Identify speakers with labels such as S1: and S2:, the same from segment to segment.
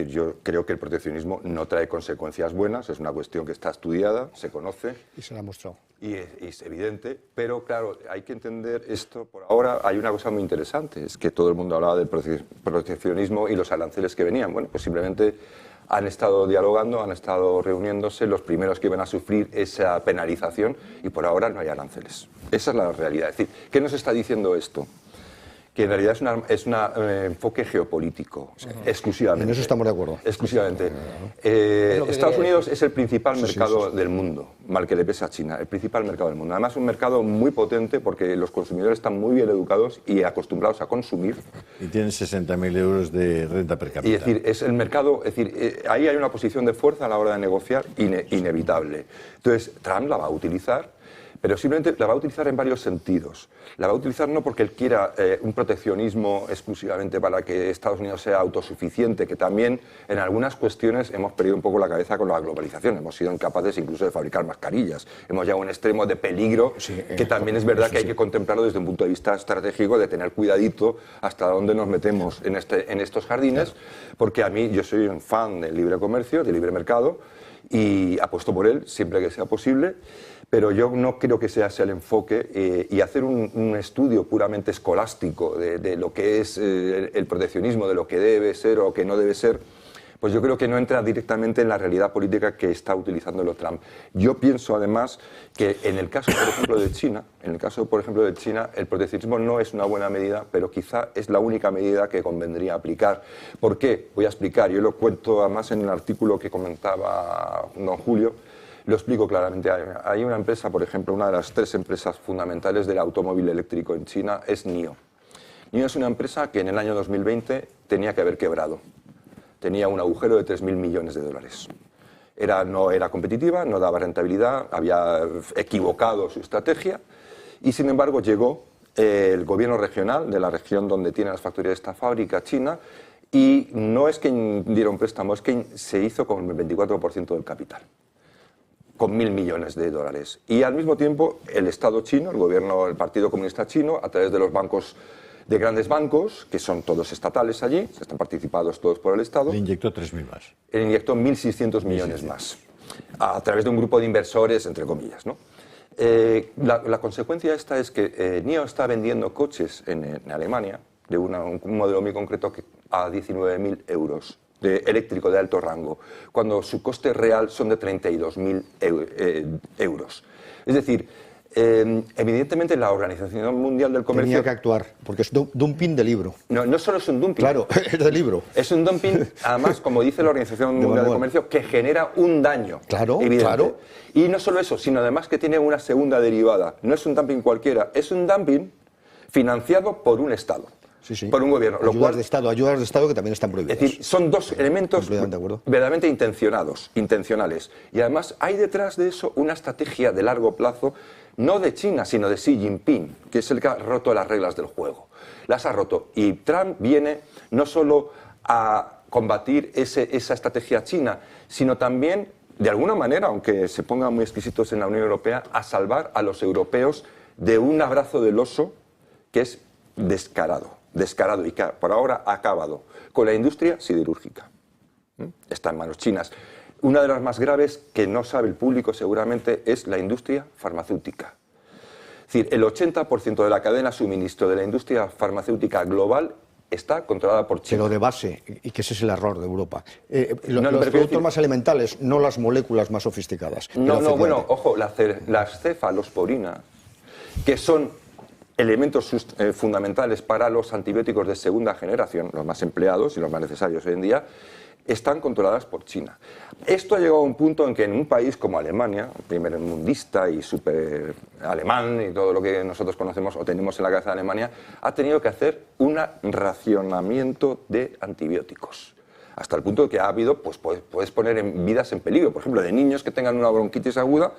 S1: yo creo que el proteccionismo no trae consecuencias buenas, es una cuestión que está estudiada, se conoce.
S2: Y se la ha mostrado.
S1: Y es evidente, pero claro, hay que entender esto. Por ahora hay una cosa muy interesante, es que todo el mundo hablaba del proteccionismo y los aranceles que venían. Bueno, pues simplemente han estado dialogando, han estado reuniéndose, los primeros que iban a sufrir esa penalización y por ahora no hay aranceles. Esa es la realidad. Es decir, ¿qué nos está diciendo esto? Que en realidad es un enfoque geopolítico, exclusivamente.
S2: En eso estamos de acuerdo.
S1: Exclusivamente. Estados Unidos es el principal mercado del mundo, mal que le pese a China, el principal mercado del mundo. Además, un mercado muy potente porque los consumidores están muy bien educados y acostumbrados a consumir.
S3: Y tienen 60.000 euros de renta per cápita.
S1: Y es decir, es el mercado, es decir, ahí hay una posición de fuerza a la hora de negociar inevitable. Entonces, Trump la va a utilizar. Pero simplemente la va a utilizar en varios sentidos. La va a utilizar no porque él quiera un proteccionismo exclusivamente para que Estados Unidos sea autosuficiente, que también en algunas cuestiones hemos perdido un poco la cabeza con la globalización. Hemos sido incapaces incluso de fabricar mascarillas. Hemos llegado a un extremo de peligro que también es verdad que hay que contemplarlo desde un punto de vista estratégico, de tener cuidadito hasta dónde nos metemos en estos jardines, porque a mí yo soy un fan del libre comercio, del libre mercado, y apuesto por él siempre que sea posible. Pero yo no creo que sea ese el enfoque y hacer un estudio puramente escolástico de lo que es el proteccionismo, de lo que debe ser o lo que no debe ser, pues yo creo que no entra directamente en la realidad política que está utilizando Trump. Yo pienso además que en el caso, por ejemplo, de China, el proteccionismo no es una buena medida, pero quizá es la única medida que convendría aplicar. ¿Por qué? Voy a explicar. Yo lo cuento además en el artículo que comentaba don Julio. Lo explico claramente. Hay una empresa, por ejemplo, una de las 3 empresas fundamentales del automóvil eléctrico en China es NIO. NIO es una empresa que en el año 2020 tenía que haber quebrado. Tenía un agujero de 3.000 millones de dólares. No era competitiva, no daba rentabilidad, había equivocado su estrategia y, sin embargo, llegó el gobierno regional de la región donde tiene las factorías de esta fábrica china y no es que diera un préstamo, es que se hizo con el 24% del capital, con 1.000 millones de dólares. Y al mismo tiempo el Estado chino, el gobierno, el Partido Comunista Chino, a través de los bancos, de grandes bancos, que son todos estatales allí, están participados todos por el Estado.
S3: Le inyectó 3.000 más.
S1: Le inyectó 1.600 millones más, a través de un grupo de inversores, entre comillas, ¿no? La consecuencia esta es que NIO está vendiendo coches en Alemania, de un modelo muy concreto, a 19.000 euros. De eléctrico de alto rango, cuando su coste real son de 32.000 euros. Es decir, evidentemente la Organización Mundial del Comercio...
S2: Tenía que actuar, porque es dumping de libro.
S1: No solo es un dumping.
S2: Claro, es de libro.
S1: Es un dumping, además, como dice la Organización Mundial del Comercio, que genera un daño.
S2: Claro,
S1: evidente.
S2: claro.
S1: Y no solo eso, sino además que tiene una segunda derivada. No es un dumping cualquiera, es un dumping financiado por un Estado.
S2: Sí.
S1: Por un gobierno.
S2: Ayudas de Estado que también están prohibidas.
S1: Es decir, son dos elementos verdaderamente intencionales. Y además hay detrás de eso una estrategia de largo plazo, no de China, sino de Xi Jinping, que es el que ha roto las reglas del juego. Las ha roto. Y Trump viene no solo a combatir esa estrategia china, sino también, de alguna manera, aunque se pongan muy exquisitos en la Unión Europea, a salvar a los europeos de un abrazo del oso que es descarado y que por ahora ha acabado con la industria siderúrgica. Está en manos chinas. Una de las más graves que no sabe el público seguramente es la industria farmacéutica. Es decir, el 80% de la cadena de suministro de la industria farmacéutica global está controlada por China.
S2: Pero de base, y que ese es el error de Europa. Los productos más elementales, no las moléculas más sofisticadas.
S1: Bueno, ojo, las cefalosporinas, que son elementos fundamentales para los antibióticos de segunda generación, los más empleados y los más necesarios hoy en día, están controladas por China. Esto ha llegado a un punto en que en un país como Alemania, primermundista y súper alemán y todo lo que nosotros conocemos o tenemos en la cabeza de Alemania, ha tenido que hacer un racionamiento de antibióticos. Hasta el punto de que ha habido, pues puedes poner vidas en peligro. Por ejemplo, de niños que tengan una bronquitis aguda,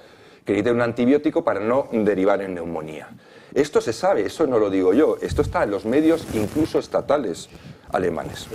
S1: que necesiten un antibiótico para no derivar en neumonía. Esto se sabe, eso no lo digo yo, esto está en los medios incluso estatales alemanes.